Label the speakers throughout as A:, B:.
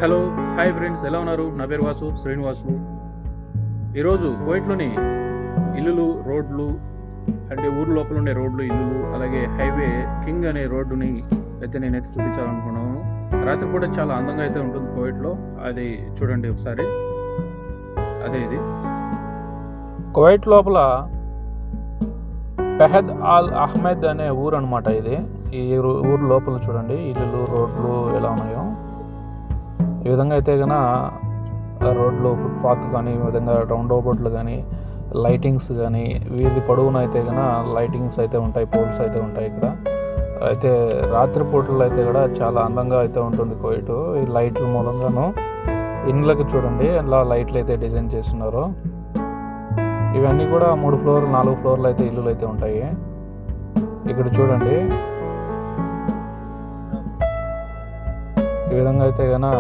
A: Hello hi friends, ఎలా ఉన్నారు? నా పేరు వాసు శ్రీనివాసు. ఈరోజు కువైట్లోని ఇల్లులు, రోడ్లు అంటే ఊరు లోపల ఉండే రోడ్లు, ఇల్లులు, అలాగే హైవే కింగ్ అనే రోడ్డుని అయితే నేనైతే చూపించాలనుకున్నాను. రాత్రిపూట చాలా అందంగా అయితే ఉంటుంది కువైట్లో. అది చూడండి ఒకసారి. అదే ఇది కువైట్ లోపల పెహద్ ఆల్ అహ్మద్ అనే ఊరు అనమాట. ఇది ఈ ఊరు లోపల చూడండి ఇల్లులు, రోడ్లు ఎలా ఉన్నాయో. ఈ విధంగా అయితే కనుక రోడ్లు, ఫుట్పాత్ కానీ, ఈ విధంగా రౌండ్ రోబోట్లు కానీ, లైటింగ్స్ కానీ, వీధి పొడవున అయితే కనుక లైటింగ్స్ అయితే ఉంటాయి, పోల్స్ అయితే ఉంటాయి. ఇక్కడ అయితే రాత్రిపూటలు అయితే కూడా చాలా అందంగా అయితే ఉంటుంది కువైట్. ఈ లైట్ల మూలంగాను ఇండ్లకు చూడండి అలా లైట్లు అయితే డిజైన్ చేస్తున్నారు. ఇవన్నీ కూడా 3 ఫ్లోర్లు 4 ఫ్లోర్లు అయితే ఇల్లులు అయితే ఉంటాయి. ఇక్కడ చూడండి ఈ విధంగా అయితే కనుక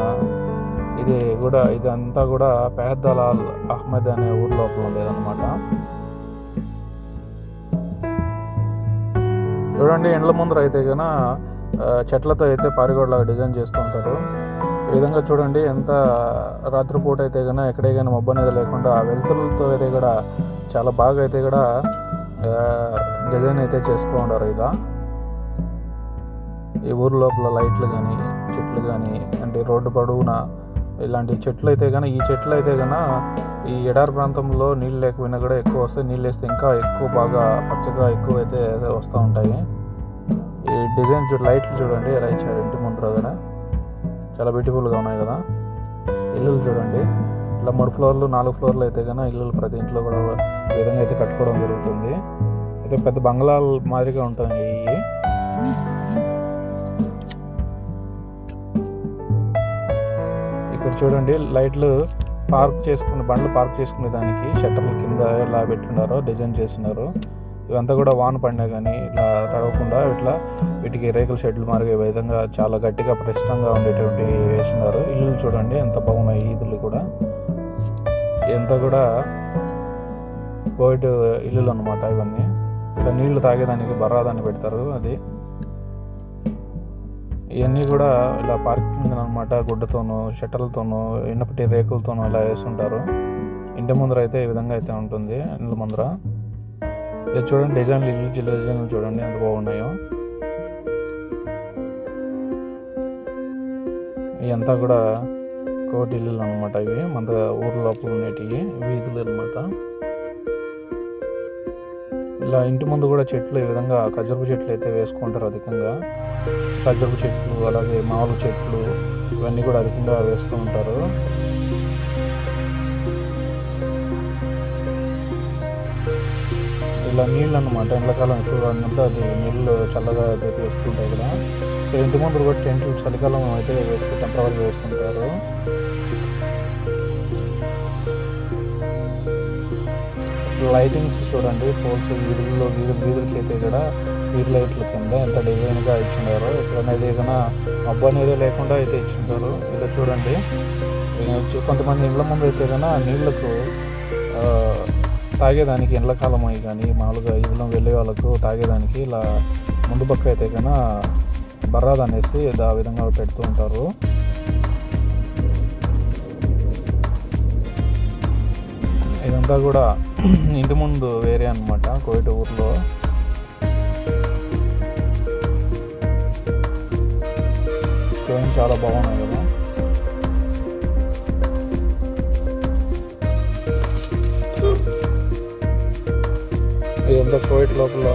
A: ఇదంతా కూడా పెహద్ ఆల్ అహ్మద్ అనే ఊరు లోపల ఉండేదన్నమాట. చూడండి ఇండ్ల ముందర అయితే కనుక చెట్లతో అయితే పారిగోడలాగా డిజైన్ చేస్తూ ఉంటారు. ఈ విధంగా చూడండి ఎంత రాత్రిపూట అయితే కనుక ఎక్కడే కానీ మబ్బు అనేది లేకుండా వెలుతురులతో అయితే కూడా చాలా బాగా అయితే కూడా డిజైన్ అయితే చేసుకుంటారు. ఇలా ఈ ఊరు లోపల లైట్లు కానీ, చెట్లు కానీ, అంటే రోడ్డు పొడవున ఇలాంటి చెట్లు అయితే కానీ, ఈ చెట్లు అయితే కనుక ఈ ఎడారి ప్రాంతంలో నీళ్ళు లేకపోయినా కూడా ఎక్కువ వస్తాయి. నీళ్ళు వేస్తే ఇంకా ఎక్కువ బాగా పచ్చగా ఎక్కువ అయితే వస్తూ ఉంటాయి. ఈ డిజైన్ లైట్లు చూడండి ఎలా ఇచ్చారు ఇంటి ముందర కూడా చాలా బ్యూటిఫుల్గా ఉన్నాయి కదా. ఇల్లులు చూడండి ఇలా 3 ఫ్లోర్లు 4 ఫ్లోర్లు అయితే కనుక ఇల్లులు ప్రతి ఇంట్లో కూడా ఈ విధంగా అయితే కట్టుకోవడం జరుగుతుంది. అయితే పెద్ద బంగ్లాల మాదిరిగా ఉంటాయి ఇవి. ఇక్కడ చూడండి లైట్లు బండ్లు పార్క్ చేసుకునే దానికి షట్టర్ల కింద ఇలా పెట్టున్నారు, డిజైన్ చేస్తున్నారు. ఇవంతా కూడా వాన పడినా కానీ ఇలా తడవకుండా వీటికి రేకుల షెడ్లు మారిగే విధంగా చాలా గట్టిగా ప్రతిష్టంగా ఉండేటువంటి వేస్తున్నారు. ఇల్లులు చూడండి ఎంత బాగున్నాయి. ఈదులు కూడా ఎంత కూడా కోవిడ్ ఇల్లులు అనమాట ఇవన్నీ. ఇక్కడ నీళ్లు తాగేదానికి బర్రాదాన్ని పెడతారు. అది ఇవన్నీ కూడా ఇలా పార్కింగ్ అనమాట. గుడ్డతోనూ, షట్టర్లతోనూ, ఇనపటి రేకులతోనూ ఇలా వేస్తుంటారు. ఇంటి ముందర అయితే ఈ విధంగా అయితే ఉంటుంది. ఇండ్ల ముందర ఇది చూడండి డిజైన్లు, ఇల్లు డిజైన్లు చూడండి ఎంత బాగున్నాయో. ఇవంతా కూడా కోటి ఇల్లులు అనమాట. ఇవి మన ఊరు లోపల ఉండేటివి వీధులు అనమాట. ఇలా ఇంటి ముందు కూడా చెట్లు ఈ విధంగా ఖర్జూరపు చెట్లు అయితే వేసుకుంటారు అధికంగా. ఖర్జూరపు చెట్లు, అలాగే మామిడి చెట్లు, ఇవన్నీ కూడా అధికంగా వేస్తూ ఉంటారు. ఇలా నీళ్ళు అన్నమాట. ఎండాకాలం ఎక్కువగా ఉన్నప్పుడు అది నీళ్ళు చల్లగా అయితే వేస్తుంటాయి కదా. ఇంటి ముందు కూడా టెంట్లు చలికాలం అయితే టెంపరీ వేస్తుంటారు. లైటింగ్స్ చూడండి, పోల్స్ వీధులకి అయితే కూడా వీధి లైట్ల కింద ఎంత డిజైన్గా ఇచ్చినారో. ఎక్కడనేది ఏదైనా మబ్బు అనేది లేకుండా అయితే ఇచ్చింటారు. ఇలా చూడండి కొంతమంది ఇళ్ళ ముందు అయితే కన్నా నీళ్లకు తాగేదానికి ఎండాకాలం అవి కానీ మామూలుగా ఇళ్ళ వెళ్ళే వాళ్ళకు తాగేదానికి ఇలా ముందు పక్క అయితే కన్నా బర్రాద్ అనేసి ఆ విధంగా పెడుతూ ఉంటారు. ఇదంతా కూడా ఇంటి ముందు వేరే అనమాట కోవిడ్ ఊర్లో. చాలా బాగున్నాయి కదా. ఇదంతా కోవిడ్ లోపల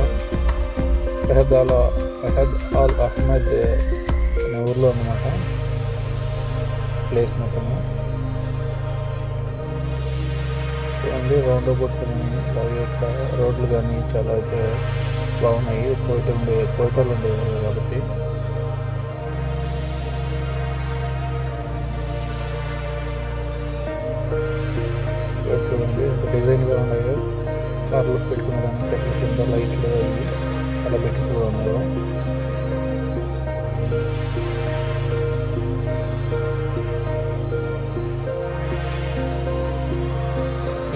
A: పెహద్ ఆల్ అహ్మద్ అనే ఊర్లో అనమాట ప్లేస్ మొత్తము. చూడండి రౌండ్ రోబోట్ రోడ్లు కానీ చాలా అయితే బాగున్నాయి. కోవిటోళ్ళు ఉండేవి కాబట్టి. చూడండి ఎంత డిజైన్గా ఉన్నాయో. కార్లు పెట్టుకునే దాన్ని చెట్ల కింద లైట్లు అవి చాలా బ్యూటిఫుల్గా ఉన్నాయో.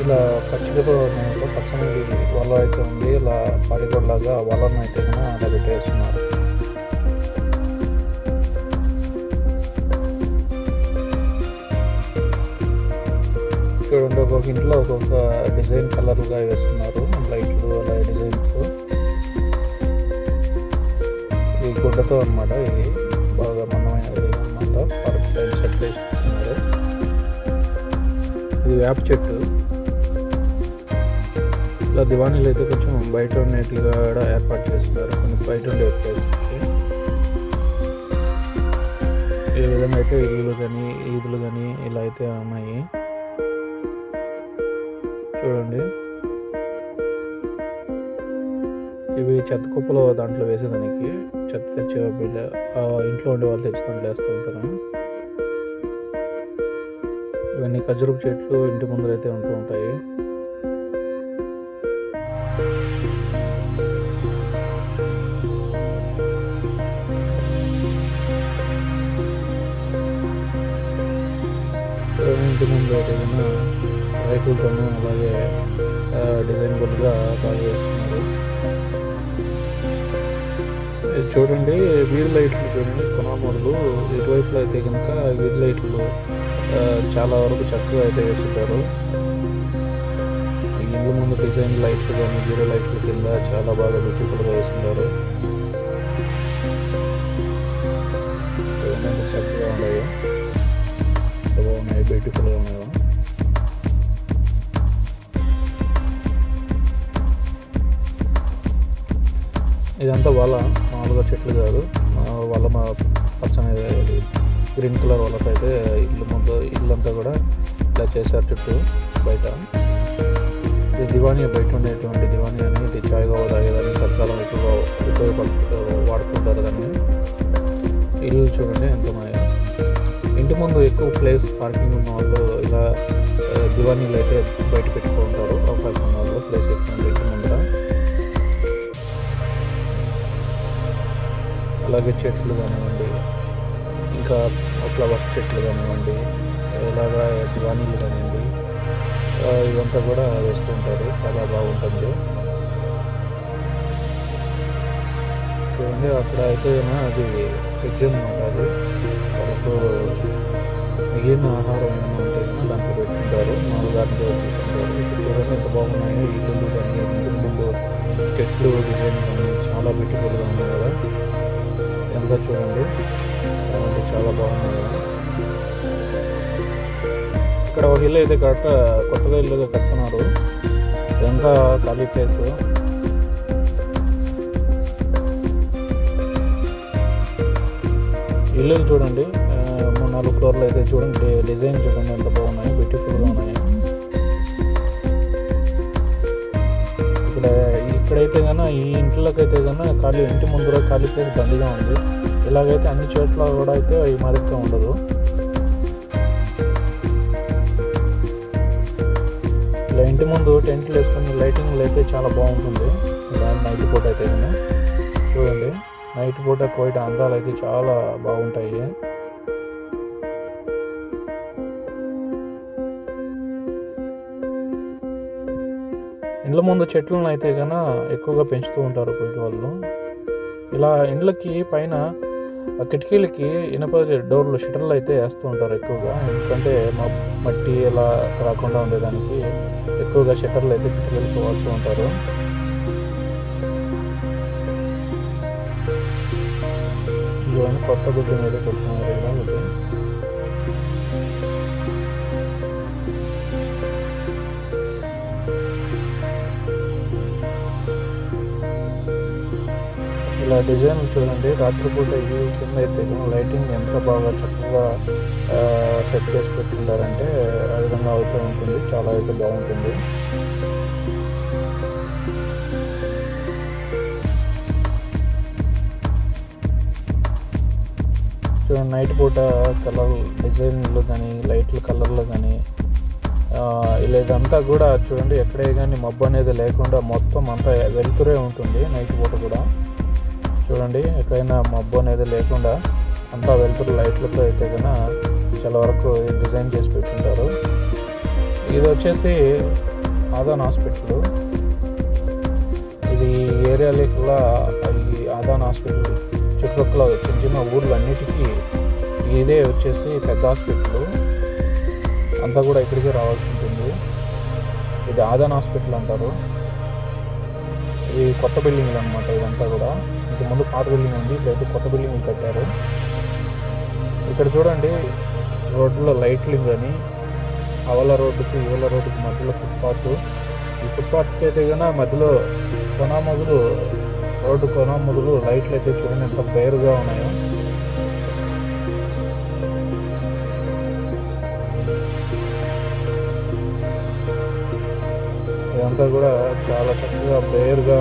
A: ఇలా పచ్చని వల అయితే ఉంది. ఇలా పారిగోడలాగా వలను అయితే అలా పెట్టేస్తున్నారు. చూడండి, ఒక్కొక్క ఇంట్లో ఒక్కొక్క డిజైన్ కలర్లుగా వేస్తున్నారు, లైట్లు అలా డిజైన్తో. ఇది గుడ్డతో అనమాట, ఇది బాగా మందమైనది అనమాట. పర్క్ సైడ్ సెట్ వేస్తున్నారు. ఇది వేప చెట్టు. ఇలా దివాణీలు అయితే కొంచెం బయట ఉండేట్టుగా కూడా ఏర్పాటు చేస్తున్నారు, కొన్ని బయట ఉండే ప్లేస్కి. ఈ విధంగా అయితే ఇల్లులు కానీ ఈదులు కానీ ఇలా అయితే ఉన్నాయి చూడండి. ఇవి చెత్త కుప్పలో దాంట్లో వేసేదానికి, చెత్త తెచ్చే ఇంట్లో ఉండే వాళ్ళు తెచ్చి దాంట్లో వేస్తూ ఉంటారు. ఇవన్నీ ఖర్జూరపు చెట్లు ఇంటి ముందర అయితే ఉంటూ ఉంటాయి. ఇంటి ముందు అయితే రేకులతోనూ అలాగే డిజైన్ బుల్గా బాగా వేస్తున్నారు. చూడండి, వీధి లైట్లు చూడండి, కొనామూరులు ఇటువైపులో అయితే కనుక వీధి లైట్లు చాలా వరకు చక్కగా అయితే వేస్తుంటారు. ఇంటి ముందు డిజైన్ లైట్లు కానీ జీరో లైట్ల కింద చాలా బాగా బ్యూటిఫుల్గా వేస్తుంటారు. చక్కగా ఉన్నాయి, బాగున్నాయి, బ్యూటిఫుల్గా ఉన్నాయి. ఇదంతా మామూలుగా చెట్లు కాదు, మా పచ్చని గ్రీన్ కలర్ వాళ్ళతో అయితే ఇల్లంతా కూడా ఇలా చేశారు చుట్టూ బయట. ఇది దివాణి, బయట ఉండేటువంటి దివాణి అని, ఇది చాయ్గా తాగేదాన్ని చలికాలం ఎక్కువగా వాడుతుంటారు దాన్ని. ఇల్లు చూడండి ఎంత ఉన్నాయో. ఇంటి ముందు ఎక్కువ ప్లేస్ పార్కింగ్ ఉన్న వాళ్ళు ఇలా దివాణీలు అయితే బయట పెట్టుకుంటారు, అవకాశం ఉన్న వాళ్ళు. ప్లేస్ ఎక్కువ ఇంటి ముందర. అలాగే చెట్లు కానివ్వండి, ఇంకా ఫ్లవర్స్ చెట్లు కానివ్వండి, ఇలాగా దివాణీలు కానివ్వండి, ఇవంతా కూడా వేస్తూ ఉంటారు, చాలా బాగుంటుంది. చూడండి, అక్కడ అయితే అది ఫ్రిడ్జ్ అనమాట. అది వాళ్ళకు మిగిలిన ఆహారం ఏమైనా ఉంటే దాంట్లో పెట్టుకుంటారు, 4 గంటలు తీసుకుంటారు. చూడండి ఎంత బాగున్నాయో ఇల్లు కానీ, ఇంటి ముందు చెట్లు డిజైన్ కానీ చాలా బ్యూటిఫుల్గా ఉన్నాయి కదా. ఎంత చూడండి, చాలా బాగున్నాయి కదా. ఇక్కడ ఒక ఇల్లు అయితే కొత్తగా ఇల్లుగా కడుతున్నారు. ఇదంతా ఖాళీ ప్లేస్. ఇల్లులు చూడండి, 3-4 ఫ్లోర్లు అయితే చూడండి, డిజైన్ చూడండి ఎంత బాగున్నాయి, బ్యూటిఫుల్గా ఉన్నాయి. ఇక్కడైతే కన్నా ఈ ఇంట్లోకైతే కన్నా ఇంటి ముందర ఖాళీ ప్లేస్ దండిగా ఉంది. ఇలాగైతే అన్ని చోట్ల కూడా అయితే ఈ మాదిరిగా ఉండదు. ఇలా ఇంటి ముందు టెంట్లు వేసుకుని లైటింగ్లు అయితే చాలా బాగుంటుంది. నైట్ పూట అయితే కన్నా చూడండి, నైట్ పూట కోయిట అందాలు అయితే చాలా బాగుంటాయి. ఇండ్ల ముందు చెట్లను అయితే కన్నా ఎక్కువగా పెంచుతూ ఉంటారు కోయిట వాళ్ళు. ఇలా ఇండ్లకి పైన కిటికీలకి ఇనప డోర్లు, షట్టర్లు అయితే వేస్తూ ఉంటారు ఎక్కువగా. ఎందుకంటే మట్టి ఇలా రాకుండా ఉండేదానికి ఎక్కువగా షట్టర్లు అయితే కిటికీలకి వాడుతూ ఉంటారు. ఇవన్నీ కొత్త బిల్డింగ్ అయితే కొడుతున్నారు ఇలా ఒకటి. ఇలా డిజైన్ చూడండి, రాత్రిపూట ఈ కింద అయితే లైటింగ్ ఎంత బాగా చక్కగా సెట్ చేసి పెట్టుకుంటారంటే ఆ విధంగా అవుతూ ఉంటుంది, చాలా అయితే బాగుంటుంది. చూడండి, నైట్ పూట కలర్ డిజైన్లు కానీ, లైట్ల కలర్లు కానీ, ఇలా ఇదంతా కూడా చూడండి, ఎక్కడే కానీ మబ్బు అనేది లేకుండా మొత్తం అంతా వెలుతురే ఉంటుంది నైట్ పూట కూడా. చూడండి, ఎక్కడైనా మబ్బు అనేది లేకుండా అంతా వెలుతురు లైట్లతో అయితే కన్నా చాలా వరకు డిజైన్ చేసి పెట్టుంటారు. ఇది వచ్చేసి ఆదాన్ హాస్పిటల్. ఇది ఏరియాలో ఈ ఆదాన్ హాస్పిటల్ చుట్టుపక్కల చిన్న చిన్న ఊర్లన్నిటికీ ఇదే వచ్చేసి పెద్ద హాస్పిటల్. అంతా కూడా ఇక్కడికే రావాల్సి ఉంటుంది. ఇది ఆదాన్ హాస్పిటల్ అంటారు. ఇది కొత్త బిల్డింగ్లు అనమాట. ఇదంతా కూడా ఇంత ముందు పాత బిల్డింగ్ ఉంది, ఇప్పుడైతే కొత్త బిల్డింగ్ కట్టారు. ఇక్కడ చూడండి, రోడ్లో లైట్లింగ్ అని, అవల రోడ్డుకి ఇవల రోడ్డుకి మధ్యలో ఫుట్పాత్. ఈ ఫుట్పాత్కి అయితే కన్నా మధ్యలో రోడ్డు కొనామదులు లైట్లు అయితే చూడండి ఎంత బేరుగా ఉన్నాయో. ఇదంతా కూడా చాలా చక్కగా బేరుగా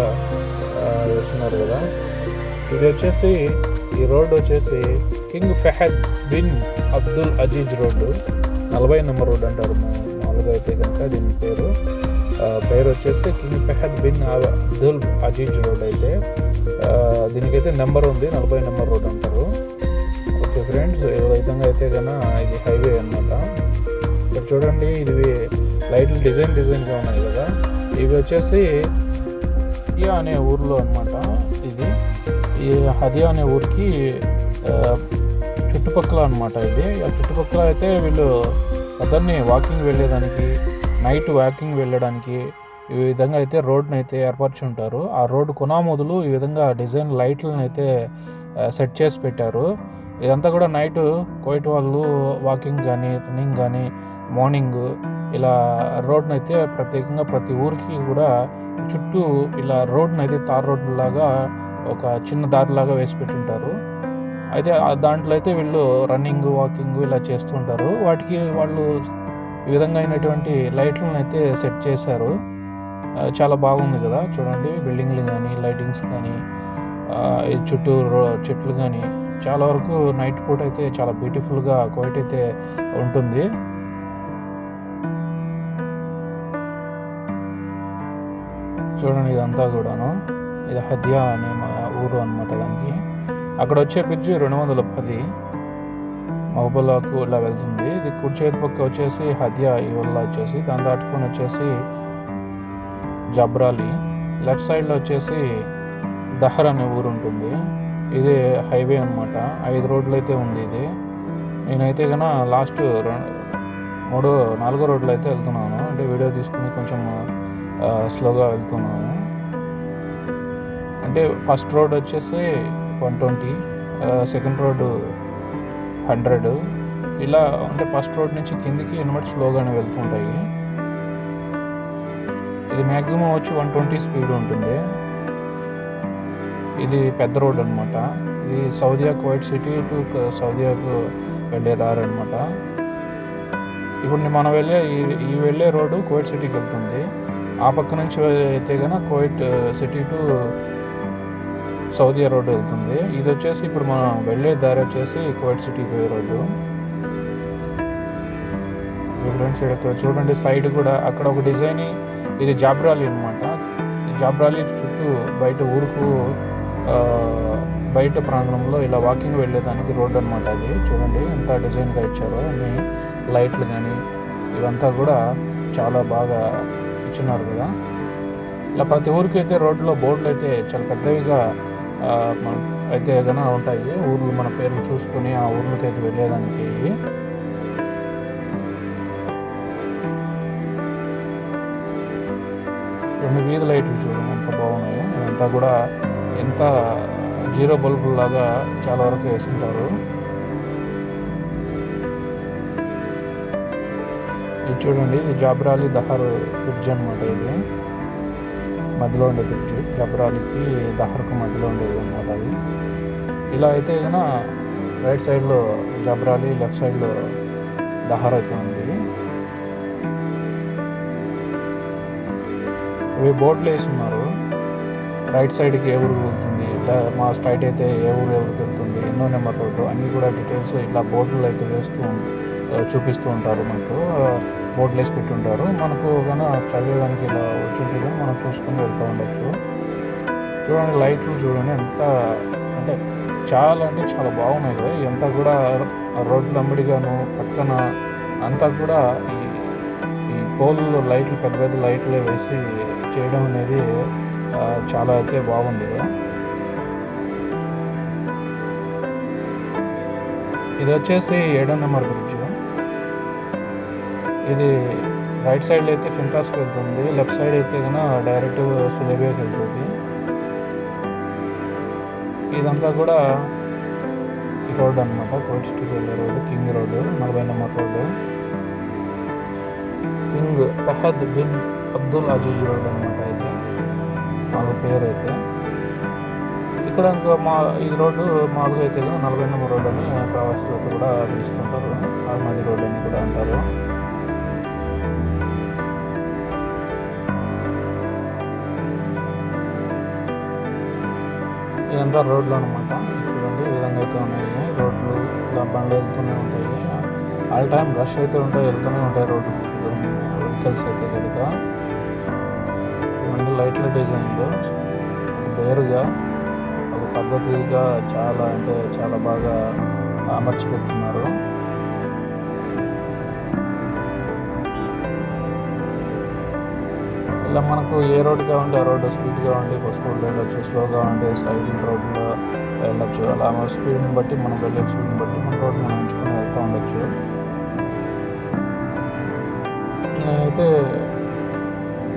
A: వేస్తున్నారు కదా. ఇది వచ్చేసి ఈ రోడ్డు వచ్చేసి king Fahad bin Abdul Aziz road, 40 number road అంటారు మామూలుగా అయితే కనుక. దీని పేరు వచ్చేసి king Fahad bin Abdul Aziz road. అయితే దీనికైతే నెంబర్ ఉంది, 40 నెంబర్ రోడ్ అంటారు. ఓకే ఫ్రెండ్స్, ఈ విధంగా అయితే కన్నా ఇది హైవే అనమాట. ఇక్కడ చూడండి, ఇది లైట్లు డిజైన్గా ఉన్నాయి కదా. ఇవి వచ్చేసి హదియా అనే ఊర్లో అనమాట. ఇది ఈ హదియా అనే ఊరికి చుట్టుపక్కల అనమాట. ఇది ఆ చుట్టుపక్కల అయితే వీళ్ళు అతన్ని వాకింగ్ వెళ్ళేదానికి, నైట్ వాకింగ్ వెళ్ళడానికి ఈ విధంగా అయితే రోడ్ని అయితే ఏర్పరిచి ఉంటారు. ఆ రోడ్డు కొనామొదలు ఈ విధంగా డిజైన్ లైట్లను అయితే సెట్ చేసి పెట్టారు. ఇదంతా కూడా నైట్ కోయిట్ వాళ్ళు వాకింగ్ కానీ, రన్నింగ్ కానీ, మార్నింగ్ ఇలా రోడ్ని అయితే ప్రత్యేకంగా ప్రతి ఊరికి కూడా చుట్టూ ఇలా రోడ్ని అయితే తార్ రోడ్డు లాగా ఒక చిన్న దారిలాగా వేసి పెట్టుంటారు. అయితే దాంట్లో అయితే వీళ్ళు రన్నింగ్, వాకింగ్ ఇలా చేస్తూ ఉంటారు. వాటికి వాళ్ళు ఈ విధంగా అయినటువంటి లైట్లను అయితే సెట్ చేశారు. చాలా బాగుంది కదా చూడండి, బిల్డింగ్లు కానీ, లైటింగ్స్ కానీ, చుట్టూ చెట్లు కానీ, చాలా వరకు నైట్ పూట అయితే చాలా బ్యూటిఫుల్గా కోయిట్ అయితే ఉంటుంది. చూడండి, ఇదంతా కూడాను ఇది హదియా అనే ఊరు అనమాట. దానికి అక్కడ వచ్చే బ్రిడ్జ్ 210 మహబూబాకు ఇలా వెళ్తుంది. ఇది కుడి చేతి పక్క వచ్చేసి హదియా ఈ వల్ల వచ్చేసి, దాన్ని దాటుకొని వచ్చేసి జబ్రాలి. లెఫ్ట్ సైడ్లో వచ్చేసి దహర్ అనే ఊరు ఉంటుంది. ఇది హైవే అనమాట. 5 రోడ్లు అయితే ఉంది ఇది. నేనైతే కన్నా లాస్ట్ 4 రోడ్లు అయితే వెళ్తున్నాను. అంటే వీడియో తీసుకుని కొంచెం స్లోగా వెళ్తున్నాను. అంటే ఫస్ట్ రోడ్ వచ్చేసి 120, సెకండ్ రోడ్డు 100 ఇలా. అంటే ఫస్ట్ రోడ్ నుంచి కిందికి ఎనమాట స్లోగానే వెళ్తుంటాయి. ఇది మ్యాక్సిమం వచ్చి 120 స్పీడ్ ఉంటుంది. ఇది పెద్ద రోడ్ అనమాట. ఇది సౌదియా కువైట్ సిటీ టు సౌదియాకు వెళ్ళే దారి అనమాట. ఇప్పుడు మనం వెళ్ళే రోడ్డు కువైట్ సిటీకి వెళ్తుంది. ఆ పక్క నుంచి అయితే కనుక కువైట్ సిటీ టు సౌదియా రోడ్డు వెళ్తుంది. ఇది వచ్చేసి ఇప్పుడు మనం వెళ్ళే దారి వచ్చేసి కువైట్ సిటీకి పోయే రోడ్డు. ఫ్రెండ్స్, ఇక్కడ చూడండి సైడ్ కూడా అక్కడ ఒక డిజైన్. ఇది జాబ్రాలి అనమాట. జాబ్రాలి చుట్టూ బయట ఊరుకు బయట ప్రాంగణంలో ఇలా వాకింగ్ వెళ్ళేదానికి రోడ్డు అనమాట. అది చూడండి ఎంత డిజైన్గా ఇచ్చారో. అన్ని లైట్లు కానీ ఇవంతా కూడా చాలా బాగా ఇచ్చినారు కదా. ఇలా ప్రతి ఊరికి అయితే రోడ్లో బోర్డులు అయితే చాలా పెద్దవిగా అయితే ఏదైనా ఉంటాయి. ఊర్లు మన పేర్లు చూసుకొని ఆ ఊర్లకి అయితే వెళ్ళేదానికి. రెండు వీధి లైట్లు చూడండి ఎంత బాగున్నాయి. ఇదంతా కూడా ఎంత జీరో బల్బు లాగా చాలా వరకు వేసింటారు. ఇది చూడండి, ఇది జాబ్రాలి దహర్ బ్రిడ్జ్ అనమాట. ఇది మధ్యలో ఉండే బ్రిడ్జ్, జబ్రాలికి దహర్కు మధ్యలో ఉండేది అనమాట. అది ఇలా అయితే కన్నా రైట్ సైడ్లో జబ్రాలి, లెఫ్ట్ సైడ్లో దహర్ అయితే ఉంది. ఇవి బోర్డులు వేస్తున్నారు. రైట్ సైడ్కి ఏ ఊరికి వెళ్తుంది, ఇలా మా స్ట్రైట్ అయితే ఏ ఊరికి వెళ్తుంది, ఎన్నో నెంబర్ రోడ్డు అన్నీ కూడా డీటెయిల్స్ ఇట్లా బోర్డులు అయితే చూపిస్తూ ఉంటారు. మనకు బోర్డులు వేసి పెట్టుంటారు. మనకు కానీ చదివేదానికి ఇలా వచ్చుంటే కానీ మనం చూసుకొని వెళ్తూ ఉండొచ్చు. చూడండి లైట్లు చూడండి ఎంత అంటే చాలా బాగున్నాయి కదా. ఇదంతా కూడా రోడ్లు అమ్మడిగాను పక్కన అంతా కూడా ఈ పోల్లో లైట్లు పెద్ద పెద్ద లైట్లు వేసి చేయడం అనేది చాలా అయితే బాగుంది కదా. ఇది వచ్చేసి 7వ నెంబర్ బ్రిడ్జ్. ఇది రైట్ సైడ్లో అయితే ఫింటాస్కి వెళ్తుంది, లెఫ్ట్ సైడ్ అయితే కన్నా డైరెక్ట్ సులేబియాకి వెళ్తుంది. ఇదంతా కూడా ఈ రోడ్ అనమాట, కోవిడ్ సిటీకి వెళ్ళే road, king road, 40 number road, king Fahad bin Abdul Aziz road అనమాట. అయితే వాళ్ళ పేరు అయితే ఇక్కడ ఇంకా ఇది రోడ్డు మామూలుగా అయితే 40 నెంబర్ రోడ్ అని ప్రవాసులతో కూడా పిలుస్తుంటారు, ఆర్మాది రోడ్ అని కూడా అంటారు. ఇదంతా రోడ్లు అనమాట. చూడండి ఈ విధంగా అయితే ఉన్నాయి రోడ్లు, ఇలా బండ్లు వెళ్తూనే ఉంటాయి, ఆల్ టైం రష్ అయితే ఉంటాయి, వెళ్తూనే ఉంటాయి రోడ్లు వెహికల్స్ అయితే కనుక. చూడండి లైట్ల డిజైన్లో బేరుగా ఒక పద్ధతిగా చాలా అంటే చాలా బాగా అమర్చి పెట్టున్నారు. ఇలా మనకు ఏ రోడ్ కావాలంటే ఆ రోడ్డు స్పీడ్గా ఉండి ఫస్ట్ రోడ్లో వెళ్ళొచ్చు, స్లోగా ఉండి సైడ్ రోడ్లో వెళ్ళొచ్చు. అలా మన స్పీడ్ని బట్టి మనం వెళ్ళే స్పీడ్ని బట్టి మన రోడ్ మనం ఎంచుకొని వెళ్తూ ఉండొచ్చు. నేనైతే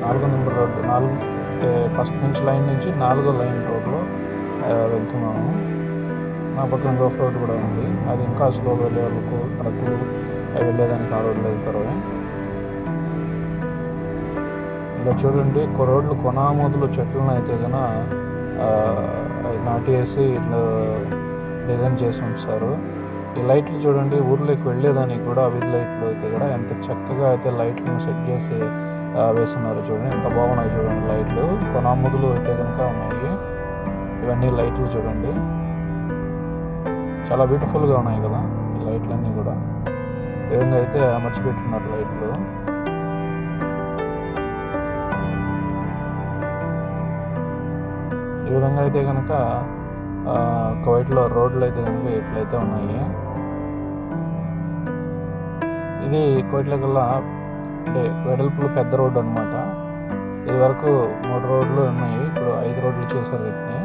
A: 4 నెంబర్ రోడ్డు, ఫస్ట్ నుంచి లైన్ నుంచి 4వ లైన్ రోడ్లో వెళ్తున్నాను. నా పక్కన గోఫ్ రోడ్ కూడా ఉంది, అది ఇంకా స్లోగా వెళ్ళే వాళ్ళకు అరకు వెళ్ళేదానికి ఆ రోడ్లో వెళ్తారు. ఇలా చూడండి రోడ్లు కొనామూదులు చెట్లను అయితే కన్నా నాటేసి ఇట్లా డిజైన్ చేసి ఉంచారు. ఈ లైట్లు చూడండి ఊర్లోకి వెళ్ళేదానికి కూడా వీధి లైట్లు అయితే కూడా ఎంత చక్కగా అయితే లైట్లను సెట్ చేసి వేస్తున్నారు. చూడండి ఎంత బాగున్నాయి చూడండి లైట్లు, కొనామూదులు అయితే కనుక ఉన్నాయి. ఇవన్నీ లైట్లు చూడండి చాలా బ్యూటిఫుల్గా ఉన్నాయి కదా ఈ లైట్లన్నీ కూడా. ఈ విధంగా అయితే అమర్చిపెట్టున్నారు లైట్లు. ఈ విధంగా అయితే కనుక కువైట్లో రోడ్లు అయితే కనుక ఇట్లయితే ఉన్నాయి. ఇది కువైట్లో కల్లా అంటే వెడల్పులు పెద్ద రోడ్డు అనమాట. ఇది వరకు 3 రోడ్లు ఉన్నాయి, ఇప్పుడు 5 రోడ్లు చేశారు వీటిని.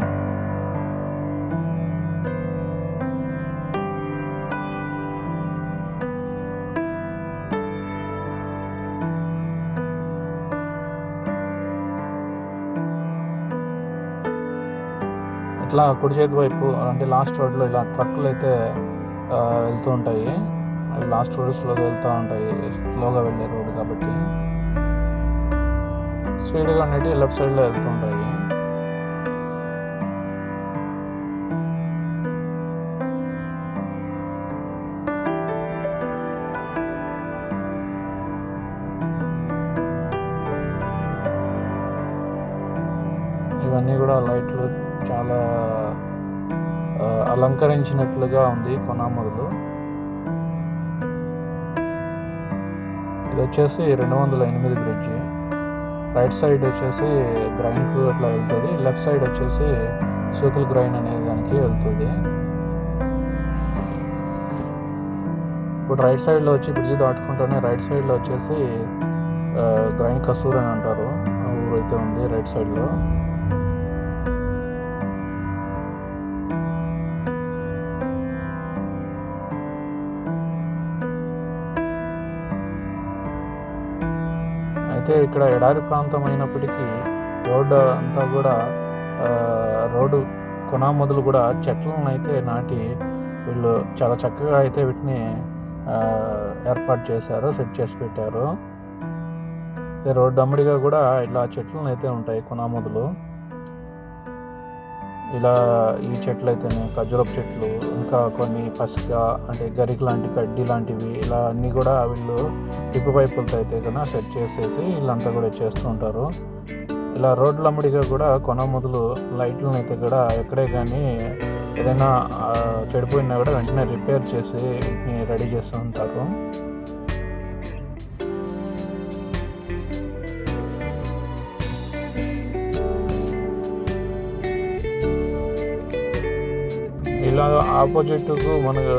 A: ఇట్లా కుడి చేతి వైపు అంటే లాస్ట్ రోడ్లో ఇలా ట్రక్కులు అయితే వెళ్తూ ఉంటాయి, అవి లాస్ట్ రోడ్ స్లోగా వెళ్తూ ఉంటాయి, స్లోగా వెళ్ళే రోడ్డు కాబట్టి స్పీడ్గా ఉండేవి లెఫ్ట్ సైడ్లో వెళ్తూ ఉంటాయి. ఇవన్నీ కూడా లైట్లు చాలా అలంకరించినట్లుగా ఉంది కొనామూదులు. ఇది వచ్చేసి 208 బ్రిడ్జి. రైట్ సైడ్ వచ్చేసి గ్రైన్కు అట్లా వెళ్తుంది, లెఫ్ట్ సైడ్ వచ్చేసి సూకుల్ గ్రైన్ అనే దానికి వెళ్తుంది. ఇప్పుడు రైట్ సైడ్లో వచ్చి బ్రిడ్జి దాటుకుంటూనే రైట్ సైడ్లో వచ్చేసి గ్రైన్ కసూర్ అని అంటారు ఊరు అయితే ఉంది రైట్ సైడ్లో. అయితే ఇక్కడ ఎడారి ప్రాంతం అయినప్పటికీ రోడ్డు అంతా కూడా రోడ్డు కొనామూదులు కూడా చెట్లను అయితే నాటి వీళ్ళు చాలా చక్కగా అయితే వీటిని ఏర్పాటు చేశారు, సెట్ చేసి పెట్టారు. రోడ్డు అమ్మడిగా కూడా ఇలా చెట్లను అయితే ఉంటాయి కొనామూదులు. ఇలా ఈ చెట్లు అయితేనే ఖర్జూరపు చెట్లు, ఇంకా కొన్ని పసిక అంటే గరిక లాంటి గడ్డి లాంటివి, ఇలా అన్నీ కూడా వీళ్ళు టిప్పు పైపులతో అయితే కన్నా సెట్ చేసేసి వీళ్ళంతా కూడా చేస్తూ ఉంటారు. ఇలా రోడ్ల అమ్మడిగా కూడా కొనామూదులు లైట్లను అయితే కూడా ఎక్కడే కానీ ఏదైనా చెడిపోయినా కూడా వెంటనే రిపేర్ చేసి వీటిని రెడీ చేస్తూ ఉంటారు. ఇలా ఆపోజిట్కు మనకు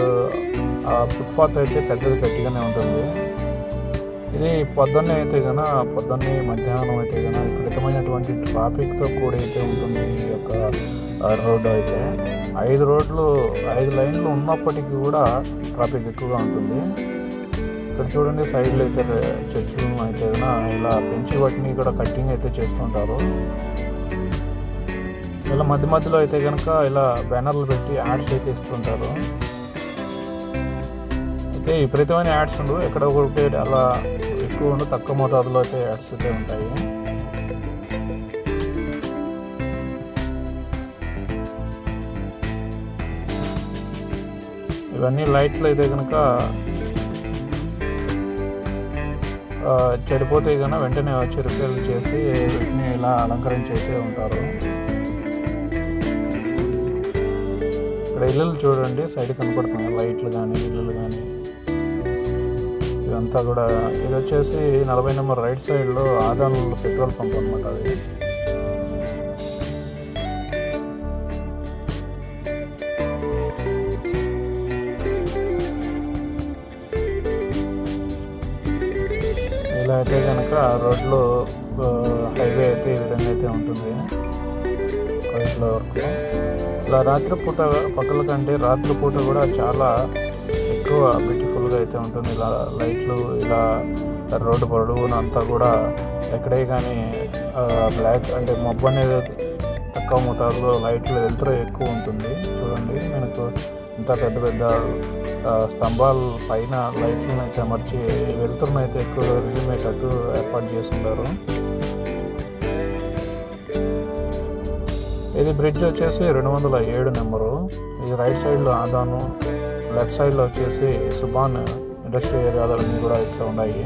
A: ఫుట్పాత్ అయితే పెద్దది గట్టిగానే ఉంటుంది. ఇది పొద్దున్నే అయితే కన్నా పొద్దున్నే మధ్యాహ్నం అయితే కన్నా విపరీతమైనటువంటి ట్రాఫిక్తో కూడా అయితే ఉంటుంది ఈ యొక్క రోడ్డు. అయితే 5 లైన్లు ఉన్నప్పటికీ కూడా ట్రాఫిక్ ఎక్కువగా ఉంటుంది. ఇక్కడ చూడండి సైడ్లో అయితే చెట్లు అయితే ఇలా పెంచి వాటిని ఇక్కడ కటింగ్ అయితే చేస్తుంటారు. ఇలా మధ్య మధ్యలో అయితే కనుక ఇలా బ్యానర్లు పెట్టి యాడ్స్ అయితే ఇస్తుంటారు. అయితే విపరీతమైన యాడ్స్ ఉండవు, ఎక్కడ ఒకటి అలా ఎక్కువ ఉండు, తక్కువ మోతాదులో అయితే యాడ్స్ అయితే ఉంటాయి. ఇవన్నీ లైట్లు అయితే కనుక చెడిపోతే కనుక వెంటనే వచ్చి రిపేర్లు చేసి వీటిని ఇలా అలంకరించేసే ఉంటారు. ఇక్కడ ఇల్లులు చూడండి సైడ్ కనపడుతున్నాయి, లైట్లు కానీ ఇల్లులు కానీ. ఇదంతా కూడా ఇది వచ్చేసి 40 నెంబర్ రైట్ సైడ్లో ఆదాన్లో పెట్రోల్ పంప్ అనమాట. అది ఇలా అయితే కనుక రోడ్లో హైవే అయితే ఈ విధంగా అయితే ఉంటుంది కొయిట్లో వరకు. ఇలా రాత్రిపూట పక్కల కంటే రాత్రిపూట కూడా చాలా ఎక్కువ బ్యూటిఫుల్గా అయితే ఉంటుంది. ఇలా లైట్లు ఇలా రోడ్డు పొడవునా అంతా కూడా ఎక్కడే కానీ బ్లాక్ అంటే మబ్బు అనేది తక్కువ మోతాదులో లైట్లు వెలుతురు ఎక్కువ ఉంటుంది. చూడండి మనకు ఇంత పెద్ద పెద్ద స్తంభాల పైన లైట్లను అయితే అమర్చి వెలుతురును అయితే ఎక్కువ రిలీమేటట్టు ఏర్పాటు చేస్తున్నారు. ఇది బ్రిడ్జ్ వచ్చేసి 207 నెంబరు. ఇది రైట్ సైడ్లో ఆదాను, లెఫ్ట్ సైడ్లో వచ్చేసి సుబాన్ ఇండస్ట్రీ ఏరియాలన్నీ కూడా ఇట్లా ఉన్నాయి.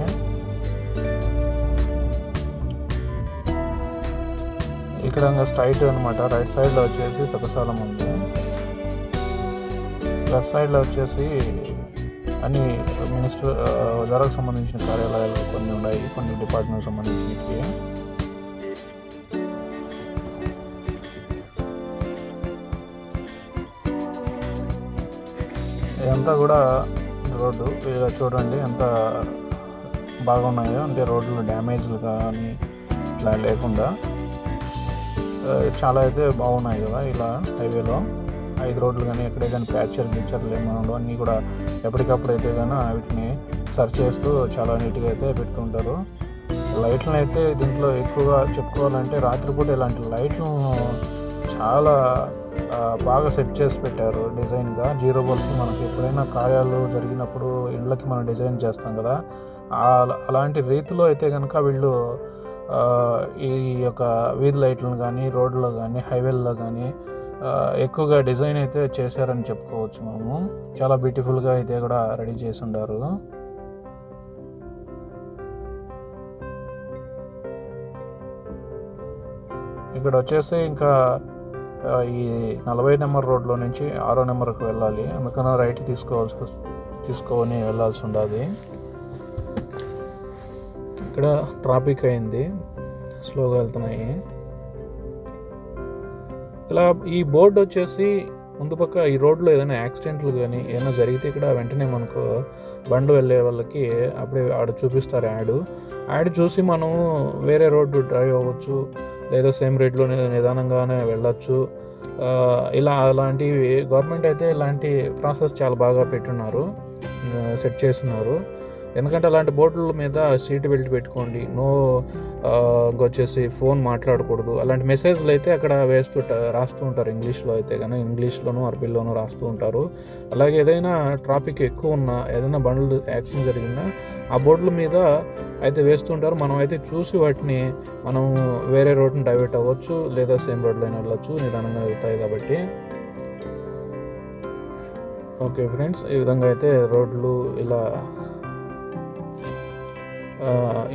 A: ఇక్కడ స్ట్రైట్ అనమాట. రైట్ సైడ్లో వచ్చేసి సభశాలం ఉంది, లెఫ్ట్ సైడ్లో వచ్చేసి అన్ని మినిస్టర్ వజారాకు సంబంధించిన కార్యాలయాలు కొన్ని ఉన్నాయి, కొన్ని డిపార్ట్మెంట్ సంబంధించినవి. ఇదంతా కూడా రోడ్డు ఇలా చూడండి ఎంత బాగున్నాయో, అంటే రోడ్లు డ్యామేజ్లు కానీ ఇట్లా లేకుండా చాలా అయితే బాగున్నాయి కదా. ఇలా హైవేలో 5 రోడ్లు కానీ ఎక్కడే కానీ గిచ్చర్లు ఏమైనా అన్నీ కూడా ఎప్పటికప్పుడు అయితే కానీ వీటిని సర్చ్ చేస్తూ చాలా నీట్గా అయితే పెడుతుంటారు. లైట్లను అయితే దీంట్లో ఎక్కువగా చెప్పుకోవాలంటే రాత్రిపూట ఇలాంటి లైట్లను చాలా బాగా సెట్ చేసి పెట్టారు డిజైన్గా. జీరో బల్బ్ మనకి ఎప్పుడైనా కార్యాలు జరిగినప్పుడు ఇళ్ళకి మనం డిజైన్ చేస్తాం కదా, అలాంటి రీతిలో అయితే కనుక వీళ్ళు ఈ యొక్క వీధి లైట్లను కానీ రోడ్లో కానీ హైవేల్లో కానీ ఎక్కువగా డిజైన్ అయితే చేశారని చెప్పుకోవచ్చు మనము. చాలా బ్యూటిఫుల్గా అయితే కూడా రెడీ చేసి ఉండారు. ఇక్కడ వచ్చేసి ఇంకా ఈ 40 నెంబర్ రోడ్లో నుంచి 6వ నెంబర్కి వెళ్ళాలి, అందుకని రైట్ తీసుకొని వెళ్ళాల్సి ఉండాలి. ఇక్కడ ట్రాఫిక్ అయింది, స్లోగా వెళ్తున్నాయి. ఇలా ఈ బోర్డు వచ్చేసి ముందు పక్క ఈ రోడ్లో ఏదైనా యాక్సిడెంట్లు కానీ ఏమైనా జరిగితే ఇక్కడ వెంటనే మనకు బండ్లు వెళ్ళే వాళ్ళకి అప్పుడే ఆడ చూపిస్తారు యాడ్ చూసి మనం వేరే రోడ్డు డ్రైవ్ అవ్వచ్చు, లేదా సేమ్ రేట్లో నిదానంగానే వెళ్ళొచ్చు. ఇలా అలాంటివి గవర్నమెంట్ అయితే ఇలాంటి ప్రాసెస్ చాలా బాగా పెట్టున్నారు, సెట్ చేస్తున్నారు. ఎందుకంటే అలాంటి బోర్డుల మీద సీట్ బెల్ట్ పెట్టుకోండి, వచ్చేసి ఫోన్ మాట్లాడకూడదు, అలాంటి మెసేజ్లు అయితే అక్కడ రాస్తూ ఉంటారు. ఇంగ్లీష్లో అయితే కానీ ఇంగ్లీష్లోనూ అరబీలోనూ రాస్తూ ఉంటారు. అలాగే ఏదైనా ట్రాఫిక్ ఎక్కువ ఉన్నా, ఏదైనా బండ్లు యాక్సిడెంట్ జరిగినా ఆ బోర్డుల మీద అయితే వేస్తుంటారు. మనం అయితే చూసి వాటిని మనం వేరే రోడ్ని డైవర్ట్ అవ్వచ్చు, లేదా సేమ్ రోడ్లో వెళ్ళచ్చు, నిదానంగా వెళ్తాయి కాబట్టి. ఓకే ఫ్రెండ్స్, ఈ విధంగా అయితే రోడ్లు ఇలా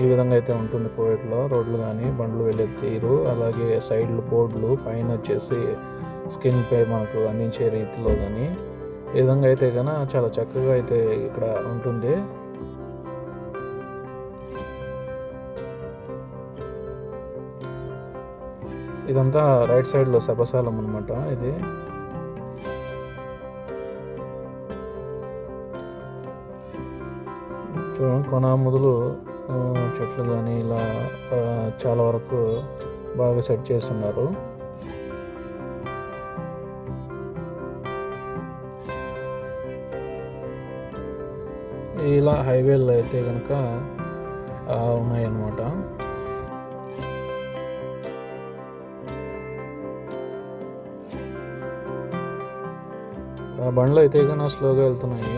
A: ఈ విధంగా అయితే ఉంటుంది కోవిడ్లో. రోడ్లు కానీ బండ్లు వెళ్ళే తీరు, అలాగే సైడ్లు బోర్డులు, పైన వచ్చేసి స్కిన్ పై మనకు అందించే రీతిలో కానీ ఈ విధంగా అయితే కన్నా చాలా చక్కగా అయితే ఇక్కడ ఉంటుంది. ఇదంతా రైట్ సైడ్లో సభశాలం అనమాట. ఇది కొన మొదలు చెట్లు కానీ ఇలా చాలా వరకు బాగా సెట్ చేస్తున్నారు. ఇలా హైవేలో అయితే కనుక ఉన్నాయన్నమాట. బండ్లు అయితే కన్నా స్లోగా వెళ్తున్నాయి.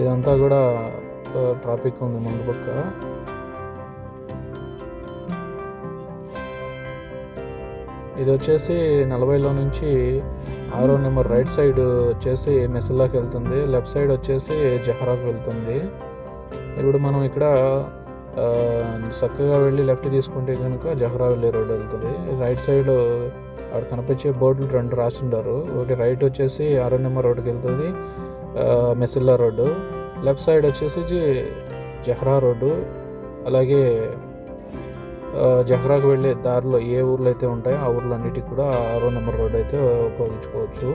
A: ఇదంతా కూడా ట్రాఫిక్ ఉంది ముందు పక్క. ఇది వచ్చేసి 40లో నుంచి 6వ నెంబర్ రైట్ సైడ్ వచ్చేసి మెసల్లాకి వెళ్తుంది, లెఫ్ట్ సైడ్ వచ్చేసి జహరాకు వెళ్తుంది. ఇప్పుడు మనం ఇక్కడ చక్కగా వెళ్ళి లెఫ్ట్ తీసుకుంటే కనుక జహరా వెళ్ళే రోడ్డు వెళ్తుంది. రైట్ సైడ్ అక్కడ కనిపించే బోర్డులు 2 రాసిండారు. ఒకటి రైట్ వచ్చేసి 6వ నెంబర్ రోడ్డుకి వెళ్తుంది, మెసిల్లా రోడ్డు. లెఫ్ట్ సైడ్ వచ్చేసి జహరా రోడ్డు. అలాగే జహరాకు వెళ్ళే దారిలో ఏ ఊర్లు అయితే ఉంటాయో ఆ ఊర్లన్నిటికి కూడా 6వ నెంబర్ రోడ్డు అయితే ఉపయోగించుకోవచ్చు.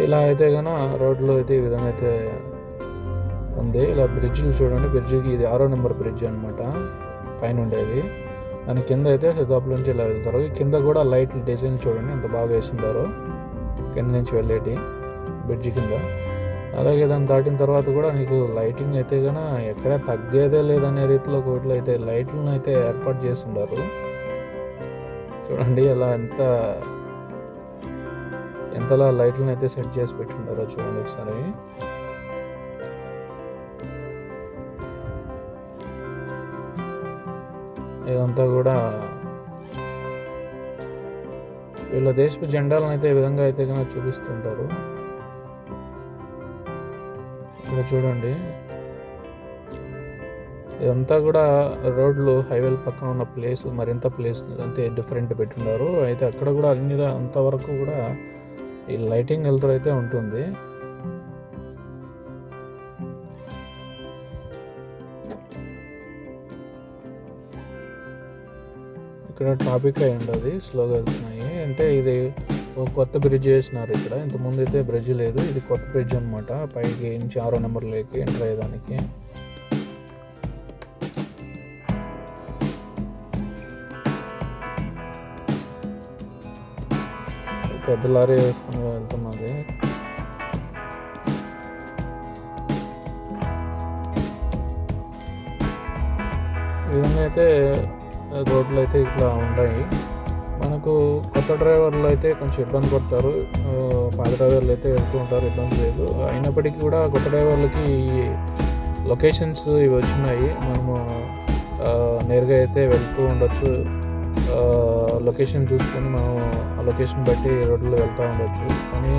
A: ఇలా అయితే కన్నా రోడ్లు అయితే ఈ విధంగా అయితే ఉంది. ఇలా బ్రిడ్జ్లు చూడండి, బ్రిడ్జికి ఇది 6వ నెంబర్ బ్రిడ్జ్ అనమాట, పైన ఉండేది. దాని కింద అయితే సిద్ధాపుల నుంచి ఇలా వెళ్తారు. కింద కూడా లైట్లు డిజైన్ చూడండి ఎంత బాగా వేసిండారో, కింద నుంచి వెళ్ళేటి బ్రిడ్జి కింద. అలాగే దాన్ని దాటిన తర్వాత కూడా నీకు లైటింగ్ అయితే కన్నా ఎక్కడ తగ్గేదే లేదనే రీతిలో కోట్లు అయితే లైట్లను అయితే ఏర్పాటు చేస్తుంటారు. చూడండి అలా ఎంతలా లైట్లను అయితే సెట్ చేసి పెట్టుంటారో చూడండి ఒకసారి. ఇదంతా కూడా వీళ్ళ దేశపు జెండాలను అయితే ఈ విధంగా అయితే కనుక చూపిస్తుంటారు. ఇక్కడ చూడండి ఇదంతా కూడా రోడ్లు హైవేల పక్కన ఉన్న ప్లేస్ మరింత ప్లేస్ అంతే డిఫరెంట్ పెట్టున్నారు. అయితే అక్కడ కూడా అన్ని అంతవరకు కూడా ఈ లైటింగ్ వెళ్తూ అయితే ఉంటుంది. ఇక్కడ ట్రాఫిక్ అయ్యింది, అది స్లోగా వెళ్తున్నాయి. అంటే ఇది ఒక కొత్త బ్రిడ్జ్ వేసినారు ఇక్కడ, ఇంతకుముందు అయితే బ్రిడ్జ్ లేదు. ఇది కొత్త బ్రిడ్జ్ అనమాట, పైకి నుంచి 6వ నెంబర్లోకి ఎంటర్ అయ్యేదానికి. పెద్ద లారీ వేసుకుని వెళ్తున్నది. ఈ విధంగా అయితే రోడ్లు అయితే ఇట్లా ఉన్నాయి. మనకు కొత్త డ్రైవర్లు అయితే కొంచెం ఇబ్బంది పడతారు, పాత డ్రైవర్లు అయితే వెళ్తూ ఉంటారు, ఇబ్బంది లేదు. అయినప్పటికీ కూడా కొత్త డ్రైవర్లకి లొకేషన్స్ ఇవి వచ్చినాయి, మనము నేరుగా అయితే వెళ్తూ ఉండొచ్చు. లొకేషన్ చూసుకొని మనం ఆ లొకేషన్ బట్టి రోడ్లో వెళ్తూ ఉండొచ్చు. కానీ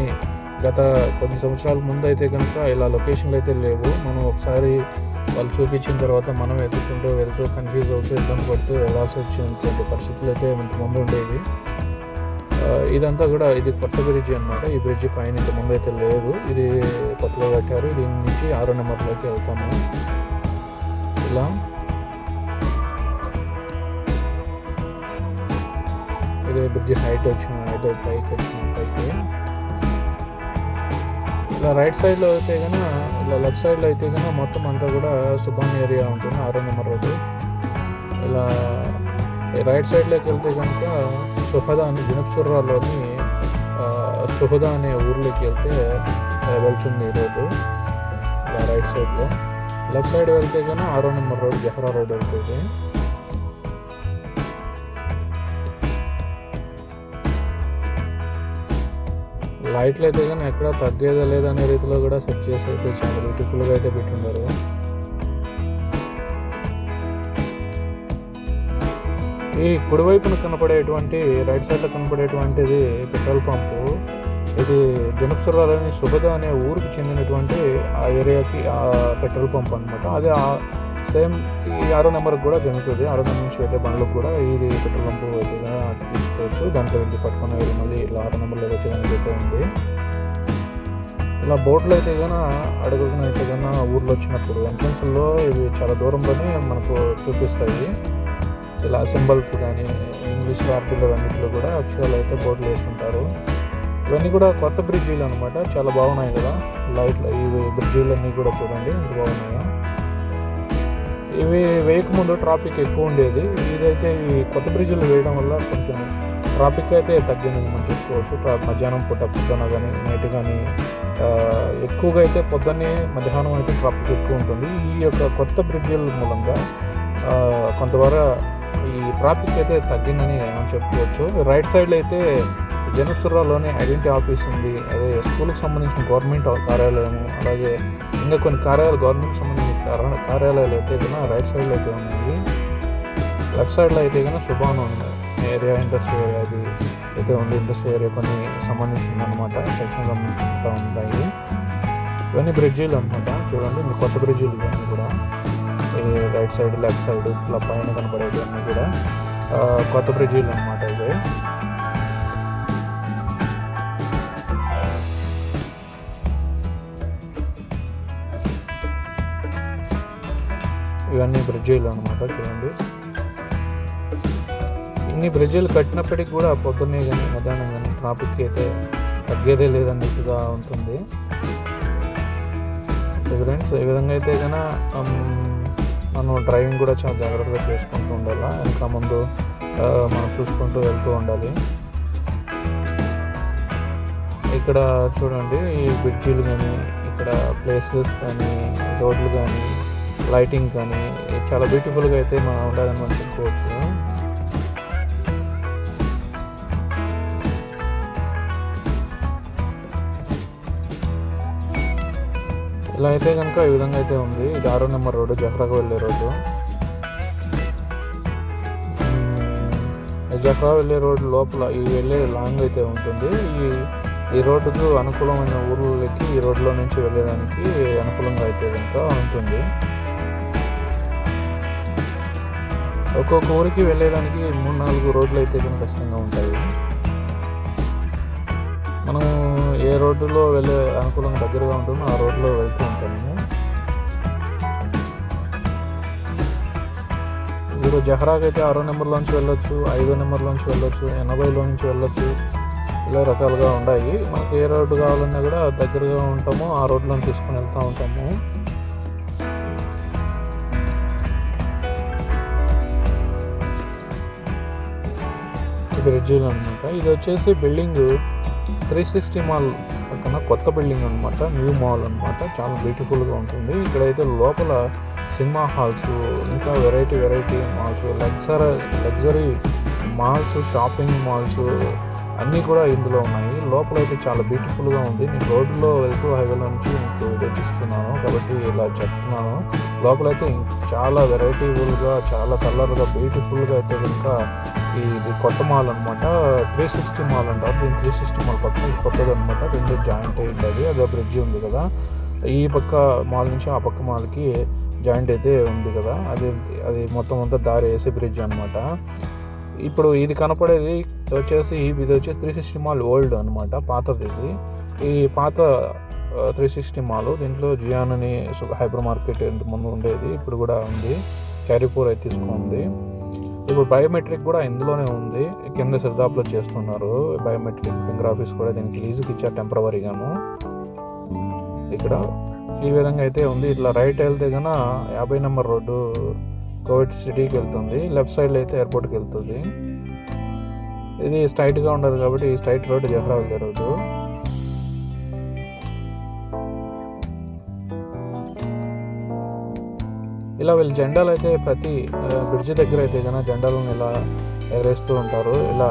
A: గత కొన్ని సంవత్సరాల ముందు అయితే కనుక ఇలా లొకేషన్లు అయితే లేవు. మనం ఒకసారి వాళ్ళు చూపించిన తర్వాత మనం ఎదుర్కొంటూ వెళ్తూ కన్ఫ్యూజ్ అవుతూ ఇబ్బంది పడుతూ వెళ్ళాల్సి వచ్చినటువంటి పరిస్థితులు అయితే ఇంతకుముందు ఉండేవి. ఇదంతా కూడా ఇది కొత్త బ్రిడ్జి అనమాట. ఈ బ్రిడ్జి పైన ఇంత ముందు అయితే లేదు, ఇది కొత్తగా కట్టారు. దీని నుంచి 6వ నెంబర్లోకి వెళ్తాము. ఇలా ఇది బ్రిడ్జి హైట్ పైకి ఇలా రైట్ సైడ్లో అయితే కన్నా, ఇలా లెఫ్ట్ సైడ్లో అయితే కన్నా మొత్తం అంతా కూడా సుబాన్ ఏరియా ఉంటుంది, 6వ నెంబర్ రోడ్డు. ఇలా రైట్ సైడ్లోకి వెళ్తే కనుక సుహదా అని జనప్సుర్రాలోని సుహదా అనే ఊర్లోకి వెళ్తుంది ఈ రోడ్డు. ఇలా రైట్ సైడ్లో. లెఫ్ట్ సైడ్ వెళ్తే కన్నా 6వ నెంబర్ రోడ్డు జహరా రోడ్డు వెళ్తుంది. లైట్లు అయితే కానీ ఎక్కడ తగ్గేదా లేదనే రీతిలో కూడా సెట్ చేసి అయితే చాలా బ్యూటిఫుల్గా అయితే పెట్టున్నారు. ఈ కుడివైపున కనపడేటువంటి రైట్ సైడ్లో కనపడేటువంటిది పెట్రోల్ పంపు. ఇది జనప్సురాలని సుభద అనే ఊరికి చెందినటువంటి ఆ ఏరియాకి ఆ పెట్రోల్ పంప్ అనమాట. అదే సేమ్ ఈ 6వ నెంబర్కి కూడా జరుగుతుంది. 6వ నెంబర్ నుంచి వెళ్ళే బండ్లకు కూడా ఇది పెట్రోల్ పంపు అయితే తీసుకోవచ్చు. దాంట్లో వెళ్ళి పట్టుకుని వెళ్ళి మళ్ళీ ఇలా 6వ నెంబర్లో వచ్చేదానికి అయితే ఉంది. ఇలా బోట్లు అయితే కన్నా అడుగున అయితే కన్నా ఊర్లో వచ్చినప్పుడు ఎంట్రన్స్లో ఇవి చాలా దూరంలోనే మనకు చూపిస్తాయి. ఇలా సింబల్స్ కానీ ఇంగ్లీష్ ఆర్టికల్ అన్నింటిలో కూడా అక్షరాలు అయితే బోర్డులు వేసుకుంటారు. ఇవన్నీ కూడా కొత్త బ్రిడ్జీలు అనమాట, చాలా బాగున్నాయి కదా. లైట్లు ఇవి బ్రిడ్జీలన్నీ కూడా చూడండి ఎంత బాగున్నాయో. ఇవి వేయకముందు ట్రాఫిక్ ఎక్కువ ఉండేది, ఇదైతే ఈ కొత్త బ్రిడ్జీలు వేయడం వల్ల కొంచెం ట్రాఫిక్ అయితే తగ్గిందని మనం చూసుకోవచ్చు. మధ్యాహ్నం పొద్దున కానీ నైట్ కానీ ఎక్కువగా అయితే పొద్దున్నే మధ్యాహ్నం అయితే ట్రాఫిక్ ఎక్కువ ఉంటుంది. ఈ యొక్క కొత్త బ్రిడ్జిల మూలంగా కొంతవరకు ఈ ట్రాఫిక్ అయితే తగ్గిందని మనం చెప్పుకోవచ్చు. రైట్ సైడ్లో అయితే జనప్సురాలోనే ఐడెంటిటీ ఆఫీస్ ఉంది, అదే స్కూల్కి సంబంధించిన గవర్నమెంట్ కార్యాలయము, అలాగే ఇంకా కొన్ని గవర్నమెంట్కి సంబంధించిన కార్యాలయాలు అయితే కన్నా రైట్ సైడ్లో అయితే ఉన్నాయి. లెఫ్ట్ సైడ్లో అయితే కన్నా శుభాను ఏరియా, ఇండస్ట్రీ ఏరియా అది అయితే ఉంది. ఇండస్ట్రీ ఏరియా కొన్ని సంబంధించింది అనమాట, సెక్షన్ సంబంధించుకుంటూ ఉంటాయి. ఇవన్నీ బ్రిడ్జీలు అనమాట. చూడండి మీ కొత్త బ్రిడ్జీలు ఇవన్నీ కూడా రైట్ సైడ్ లెఫ్ట్ సైడ్ ఇట్లా పైన కనపడేవి అన్నీ కూడా కొత్త బ్రిడ్జీలు అనమాట. ఇవి ఇవన్నీ బ్రిడ్జీలు అనమాట. చూడండి ఇన్ని బ్రిడ్జీలు కట్టినప్పటికీ కూడా పొద్దున్నే కానీ మధ్యాహ్నం కానీ ట్రాఫిక్ అయితే తగ్గేదే లేదన్నట్టుగా ఉంటుంది. ఫ్రెండ్స్ ఈ విధంగా అయితే కన్నా మనం డ్రైవింగ్ కూడా చాలా జాగ్రత్తగా చేసుకుంటూ ఉండాలి. ఇంకా ముందు మనం చూసుకుంటూ వెళ్తూ ఉండాలి. ఇక్కడ చూడండి ఈ బ్రిడ్జీలు కానీ ఇక్కడ ప్లేసెస్ కానీ రోడ్లు కానీ లైటింగ్ కానీ చాలా బ్యూటిఫుల్గా అయితే మనం ఉండాలని మనం చెప్పుకోవచ్చు. ఇలా అయితే కనుక ఈ విధంగా అయితే ఉంది. ఇది 6వ నెంబర్ రోడ్డు, జహ్రాకు వెళ్ళే రోడ్డు. జహ్రా వెళ్ళే రోడ్డు లోపల ఈ వెళ్ళే లాంగ్ అయితే ఉంటుంది. ఈ రోడ్డుకు అనుకూలమైన ఊర్లకి ఈ రోడ్లో నుంచి వెళ్ళడానికి అనుకూలంగా అయితే కనుక ఉంటుంది. ఒక్కొక్క ఊరికి వెళ్ళేదానికి 3-4 రోడ్లు అయితే కనుక ఖచ్చితంగా ఉంటాయి. మనం ఏ రోడ్డులో వెళ్ళే అనుకూలంగా దగ్గరగా ఉంటుందో ఆ రోడ్లో వెళ్తూ ఉంటాము. ఇప్పుడు జహ్రాకి అయితే 6వ నెంబర్లోంచి వెళ్ళొచ్చు, 5వ నెంబర్లోంచి వెళ్ళొచ్చు, 80లో నుంచి వెళ్ళొచ్చు. ఇలా రకాలుగా ఉన్నాయి. మనకు ఏ రోడ్డు కావాలన్నా కూడా దగ్గరగా ఉంటాము, ఆ రోడ్లో తీసుకొని వెళ్తూ ఉంటాము. బ్రిడ్జీలు అనమాట. ఇది వచ్చేసి బిల్డింగ్ 360 మాల్ పక్కన కొత్త బిల్డింగ్ అనమాట, న్యూ మాల్ అనమాట. చాలా బ్యూటిఫుల్గా ఉంటుంది. ఇక్కడైతే లోపల సినిమా హాల్స్, ఇంకా variety malls, luxury malls, shopping malls అన్నీ కూడా ఇందులో ఉన్నాయి. లోపల అయితే చాలా బ్యూటిఫుల్గా ఉంది. నేను రోడ్లో వెళ్తూ హైవేలో నుంచి మీకు చూపిస్తున్నాను కాబట్టి ఇలా చెప్తున్నాను. లోపలైతే చాలా వెరైటీఫుల్గా, చాలా కలర్గా, బ్యూటిఫుల్గా అయితే కనుక ఇది కొత్త మాల్ అనమాట. 360 మాల్ అంటారు దీన్ని. 360 మాల్ పక్కన ఇది కొత్తది అనమాట. 2 జాయింట్ అయ్యింది. అదే బ్రిడ్జి ఉంది కదా, ఈ పక్క మాల్ నుంచి ఆ పక్క మాల్కి జాయింట్ అయితే ఉంది కదా, అది మొత్తం అంతా దారి వేసే బ్రిడ్జ్ అనమాట. ఇప్పుడు ఇది కనపడేది వచ్చేసి 360 మాల్ ఓల్డ్ అనమాట, పాతది ఇది. ఈ పాత 360 మాల్, దీంట్లో జియాన్ అని హైపర్ మార్కెట్ ముందు ఉండేది, ఇప్పుడు కూడా ఉంది. క్యారీపూర్ అయితే తీసుకుంది. ఇప్పుడు బయోమెట్రిక్ కూడా ఇందులోనే ఉంది. కింద సిర్దాప్లో చేస్తున్నారు బయోమెట్రిక్. ఫింగర్ ఆఫీస్ కూడా దీనికి లీజుకి ఇచ్చారు టెంపరవరీగాను. ఇక్కడ ఈ విధంగా అయితే ఉంది. ఇట్లా రైట్ వెళ్తే కన్నా 50 నెంబర్ రోడ్డు కోవిడ్ సిటీకి వెళ్తుంది. లెఫ్ట్ సైడ్లో అయితే ఎయిర్పోర్ట్కి వెళ్తుంది. ఇది స్ట్రైట్గా ఉండదు కాబట్టి ఈ స్ట్రైట్ రోడ్డు జహ్రా వెళ్ళే రోడ్డు. ఇలా వీళ్ళు జెండాలు అయితే ప్రతి బ్రిడ్జి దగ్గర అయితే కన్నా జెండాలను ఇలా ఎగరేస్తూ ఉంటారు. ఇలా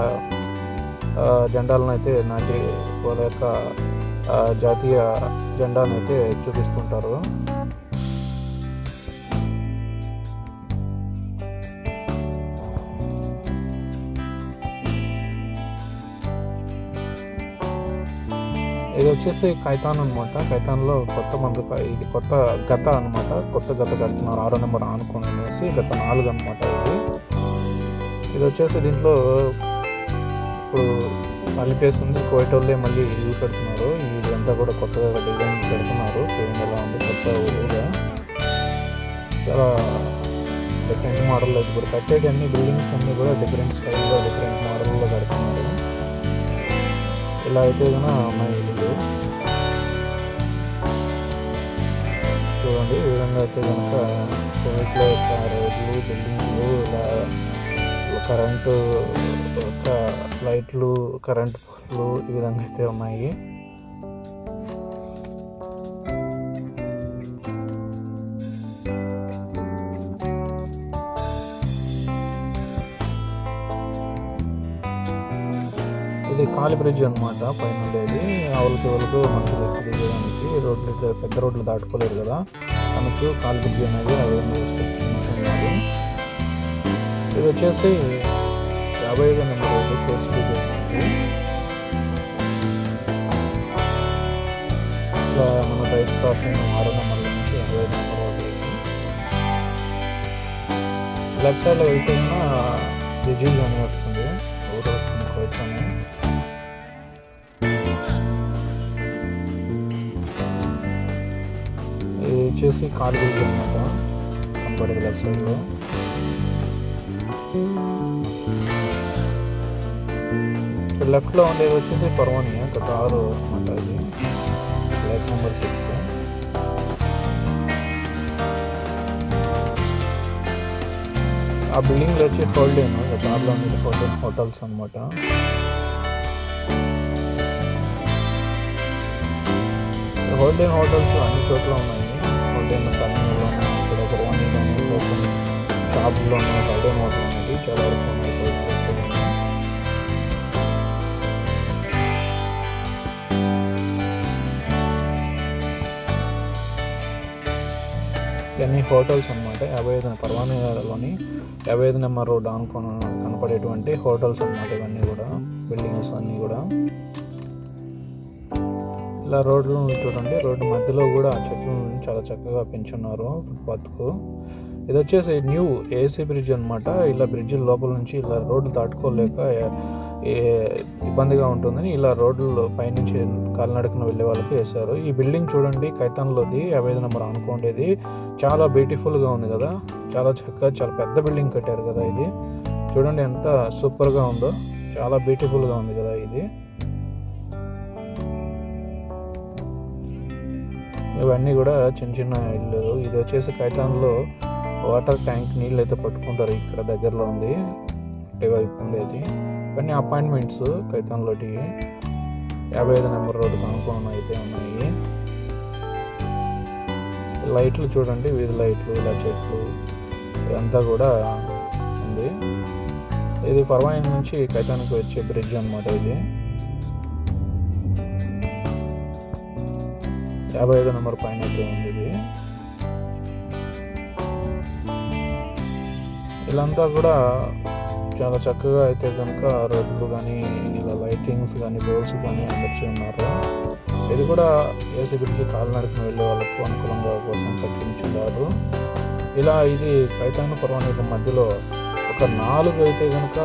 A: జెండాలను అయితే నాటి వాళ్ళ యొక్క జాతీయ జెండాను అయితే చూపిస్తుంటారు. ఇది వచ్చేసి కైతాన్ అనమాట. కైతాన్లో ఇది కొత్త గత అనమాట. కొత్త గత కడుతున్నారు 6వ నెంబర్ ఆనుకొని అనేసి. గత 4 అనమాట ఇది వచ్చేసి. దీంట్లో ఇప్పుడు మళ్ళీపేసి ఉంది. కోయటోళ్ళే మళ్ళీ ఇల్లు కడుతున్నారు. ఇదంతా కూడా కొత్తగా డిజైన్ పెడుతున్నారు. చూడండి ఎలా ఉంది కొత్త ఊరుగా. చాలా డిఫరెంట్ మోడల్లో ఇప్పుడు కట్టేటి అన్ని బిల్డింగ్స్ అన్నీ కూడా డిఫరెంట్ స్టైల్లో డిఫరెంట్ మోడల్లో కడుతున్నారు. ఇలా అయితే కన్నా ఉన్నాయి ఇల్లు. చూడండి ఈ విధంగా అయితే కనుక కోవిడ్లో రోడ్లు, బిల్డింగ్లు ఇలా కరెంటు లైట్లు, కరెంట్ పోల్లు ఈ విధంగా అయితే ఉన్నాయి. ఇది కాలి బ్రిడ్జ్ అనమాట. పైన ఉండేది అవలకి మనుషులు ఎక్కువ దిగడానికి. రోడ్లు పెద్ద రోడ్లు దాటుకోలేరు కదా, మనకు కాలి బ్రిడ్జ్ అనేది ఉన్నారు. ఇది వచ్చేసి 55 నెంబర్ రోడ్డు కేసీబీ చేస్తుంది. ఇలా మన రైట్ క్రాసింగ్ 6 నెంబర్ల నుంచి 55 నెంబర్ రోడ్డు. లెఫ్ట్ సైడ్లో వెళ్తే బ్రిడ్జిల్ అని వస్తుంది, ఊరు వస్తుంది కోచ్ అని. ఇది వచ్చేసి కాలి బ్రిడ్జ్ అనమాట, కనపడేది లెఫ్ట్ సైడ్లో. లెఫ్ట్లో ఉండేది వచ్చేసి పర్వాణి గత 6 అనమాట. ఇది ఫ్లాట్ నెంబర్ 6. ఆ బిల్డింగ్లో వచ్చి హోల్డేన్ గత 6లో ఉండేది హోటల్స్ అనమాట. హోల్డేన్ హోటల్స్ అన్ని చోట్ల ఉన్నాయి. హోల్డేన్ టర్మినల్లో ఉన్నాయి, ఇక్కడ పర్వాణిలో షాప్లో ఉన్నాయి. హోల్డేన్ హోటల్ అనేది చాలా వరకు ఉన్నాయి. ఇవన్నీ హోటల్స్ అనమాట. 55 పర్వాణిలోని 55 నెంబర్ రోడ్ ఆనుకొని కనపడేటువంటి హోటల్స్ అనమాట. ఇవన్నీ కూడా బిల్డింగ్స్ అన్నీ కూడా. ఇలా రోడ్లు చూడండి, రోడ్డు మధ్యలో కూడా చెట్లను చాలా చక్కగా పెంచున్నారు ఫుట్పాత్కు. ఇది వచ్చేసి న్యూ ఏసీ బ్రిడ్జ్ అనమాట. ఇలా బ్రిడ్జ్ లోపల నుంచి ఇలా రోడ్లు దాటుకోలేక ఇబ్బందిగా ఉంటుందని ఇలా రోడ్లు పైనుంచి కాలినడకన వెళ్ళే వాళ్ళకి వేశారు. ఈ బిల్డింగ్ చూడండి, కైతాన్లోది 55 నెంబర్ అనుకోండేది. చాలా బ్యూటిఫుల్గా ఉంది కదా, చాలా చక్కగా చాలా పెద్ద బిల్డింగ్ కట్టారు కదా. ఇది చూడండి ఎంత సూపర్గా ఉందో, చాలా బ్యూటిఫుల్గా ఉంది కదా ఇది. ఇవన్నీ కూడా చిన్న చిన్న ఇల్లు. ఇది వచ్చేసి కైతాన్లో వాటర్ ట్యాంక్ నీళ్ళు అయితే పట్టుకుంటారు, ఇక్కడ దగ్గరలో ఉంది, వైపు ఉండేది. ఇవన్నీ అపాయింట్మెంట్స్ కైతాన్లోటి 55 నెంబర్ రోడ్డు కనుక్కొని అయితే ఉన్నాయి. లైట్లు చూడండి, వీధి లైట్లు, ఇలా చెట్లు ఇదంతా కూడా ఉంది. ఇది పర్వాణి నుంచి కైతానికి వచ్చే బ్రిడ్జ్ అనమాట. ఇది 55 నెంబర్ పైన అయితే ఉంది. ఇది ఇలాంతా కూడా చాలా చక్కగా అయితే కనుక రోడ్లు కానీ ఇలా లైటింగ్స్ కానీ బోర్డ్స్ కానీ అమర్చి ఉన్నారు. ఇది కూడా ఏసీ బ్రిడ్జ్ కాలినడకన వెళ్ళే వాళ్ళకు అనుకూలంగా కోసం కట్టించున్నారు. ఇలా ఇది కైతాన్ పర్వాణి మధ్యలో ఒక 4 అయితే కనుక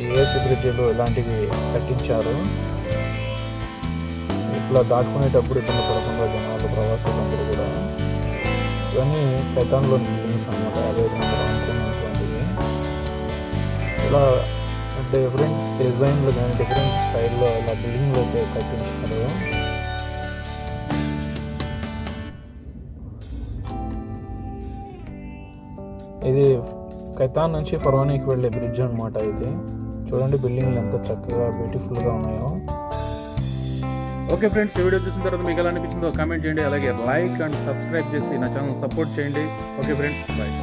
A: ఈ ఏసీ బ్రిడ్జ్లు ఇలాంటివి కట్టించారు. ఇట్లా దాటుకునేటప్పుడు ఇబ్బంది పడకుండా జనాలు, ప్రవాసులందరూ కూడా. ఇవన్నీ కైతాన్లోని బిల్డింగ్స్ అన్నమాట. 55 నెంబర్ అనుకున్నటువంటివి. ఇలా డిఫరెంట్ డిజైన్లు కానీ డిఫరెంట్ స్టైల్లో ఇలా బిల్డింగ్లు అయితే కట్టించారు. ఇది కైతాన్ నుంచి పర్వాణికి వెళ్ళే బ్రిడ్జ్ అనమాట. ఇది చూడండి, బిల్డింగ్లు ఎంత చక్కగా బ్యూటిఫుల్గా ఉన్నాయో.
B: ఓకే ఫ్రెండ్స్, ఈ వీడియో చూసిన తర్వాత మీకు ఎలా అనిపించిందో కామెంట్ చేయండి. అలాగే లైక్ అండ్ సబ్స్క్రైబ్ చేసి నా ఛానల్ సపోర్ట్ చేయండి. Okay friends, bye.